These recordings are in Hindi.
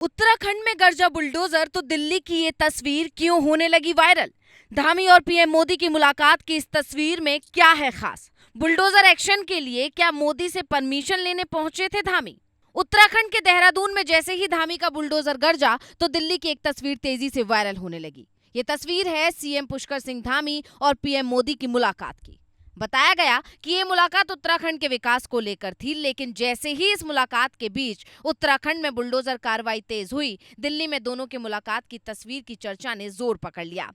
उत्तराखंड में गरजा बुलडोजर तो दिल्ली की ये तस्वीर क्यों होने लगी वायरल? धामी और पीएम मोदी की मुलाकात की इस तस्वीर में क्या है खास? बुलडोजर एक्शन के लिए क्या मोदी से परमिशन लेने पहुंचे थे धामी? उत्तराखंड के देहरादून में जैसे ही धामी का बुलडोजर गरजा तो दिल्ली की एक तस्वीर तेजी से वायरल होने लगी। ये तस्वीर है सीएम पुष्कर सिंह धामी और पीएम मोदी की मुलाकात की। बताया गया कि ये मुलाकात उत्तराखंड के विकास को लेकर थी, लेकिन जैसे ही इस मुलाकात के बीच उत्तराखंड में बुलडोजर कार्रवाई तेज हुई, दिल्ली में दोनों के मुलाकात की तस्वीर की चर्चा ने जोर पकड़ लिया।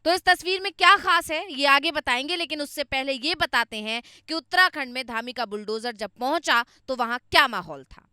तो इस तस्वीर में क्या खास है ये आगे बताएंगे, लेकिन उससे पहले ये बताते हैं कि उत्तराखंड में धामी का बुलडोजर जब पहुंचा तो वहां क्या माहौल था।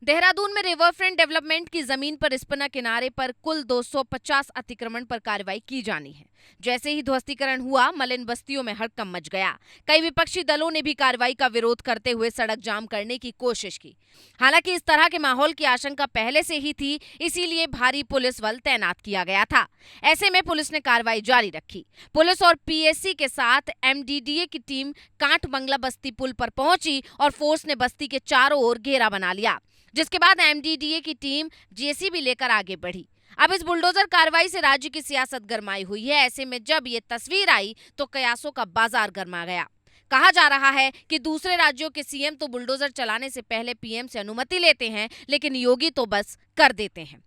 देहरादून में रिवरफ्रंट डेवलपमेंट की जमीन पर रिस्पना किनारे पर कुल 250 अतिक्रमण पर कार्रवाई की जानी है। जैसे ही ध्वस्तीकरण हुआ, मलिन बस्तियों में हड़कंप मच गया। कई विपक्षी दलों ने भी कार्रवाई का विरोध करते हुए सड़क जाम करने की कोशिश की। हालांकि इस तरह के माहौल की आशंका पहले से ही थी, इसीलिए भारी पुलिस बल तैनात किया गया था। ऐसे में पुलिस ने कार्रवाई जारी रखी। पुलिस और पीएससी के साथ एमडीडीए की टीम कांट बंगला बस्ती पुल पर पहुंची और फोर्स ने बस्ती के चारों ओर घेरा बना लिया, जिसके बाद एमडीडीए की टीम जेसीबी लेकर आगे बढ़ी। अब इस बुलडोजर कार्रवाई से राज्य की सियासत गरमाई हुई है। ऐसे में जब ये तस्वीर आई तो कयासों का बाजार गरमा गया। कहा जा रहा है कि दूसरे राज्यों के सीएम तो बुलडोजर चलाने से पहले पीएम से अनुमति लेते हैं, लेकिन योगी तो बस कर देते हैं।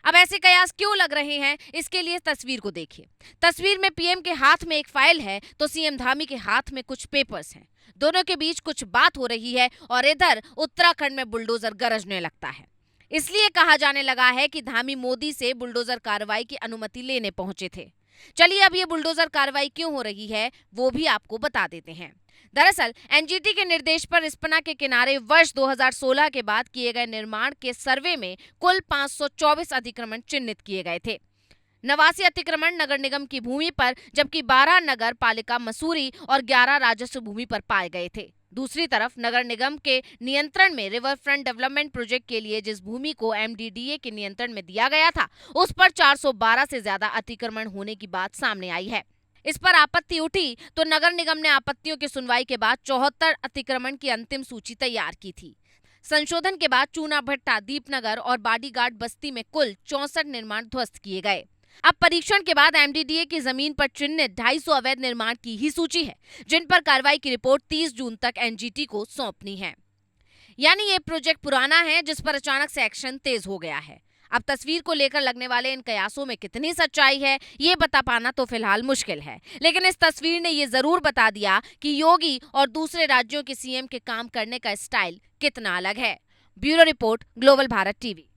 अब ऐसे कयास क्यों लग रहे हैं, इसके लिए तस्वीर को देखिए। तस्वीर में पीएम के हाथ में एक फाइल है तो सीएम धामी के हाथ में कुछ पेपर्स हैं। दोनों के बीच कुछ बात हो रही है और इधर उत्तराखंड में बुलडोजर गरजने लगता है। इसलिए कहा जाने लगा है कि धामी मोदी से बुलडोजर कार्रवाई की अनुमति लेने पहुंचे थे। चलिए अब ये बुलडोजर कार्रवाई क्यों हो रही है वो भी आपको बता देते हैं। दरअसल एनजीटी के निर्देश पर रिस्पना के किनारे वर्ष 2016 के बाद किए गए निर्माण के सर्वे में कुल 524 अतिक्रमण चिन्हित किए गए थे। 89 अतिक्रमण नगर निगम की भूमि पर, जबकि 12 नगर पालिका मसूरी और 11 राजस्व भूमि पर पाए गए थे। दूसरी तरफ नगर निगम के नियंत्रण में रिवर फ्रंट डेवलपमेंट प्रोजेक्ट के लिए जिस भूमि को एमडीडीए के नियंत्रण में दिया गया था, उस पर 412 से ज्यादा अतिक्रमण होने की बात सामने आई है। इस पर आपत्ति उठी तो नगर निगम ने आपत्तियों की सुनवाई के बाद 74 अतिक्रमण की अंतिम सूची तैयार की थी। संशोधन के बाद चूना भट्टा, दीपनगर और बाडीगार्ड बस्ती में कुल 64 निर्माण ध्वस्त किए गए। अब परीक्षण के बाद एमडीडीए की जमीन पर चिन्हित 250 अवैध निर्माण की ही सूची है, जिन पर कार्रवाई की रिपोर्ट 30 जून तक एनजीटी को सौंपनी है। यानी ये प्रोजेक्ट पुराना है जिस पर अचानक से एक्शन तेज हो गया है। अब तस्वीर को लेकर लगने वाले इन कयासों में कितनी सच्चाई है ये बता पाना तो फिलहाल मुश्किल है, लेकिन इस तस्वीर ने ये जरूर बता दिया कि योगी और दूसरे राज्यों के सीएम के काम करने का स्टाइल कितना अलग है। Bureau report, global Bharat TV.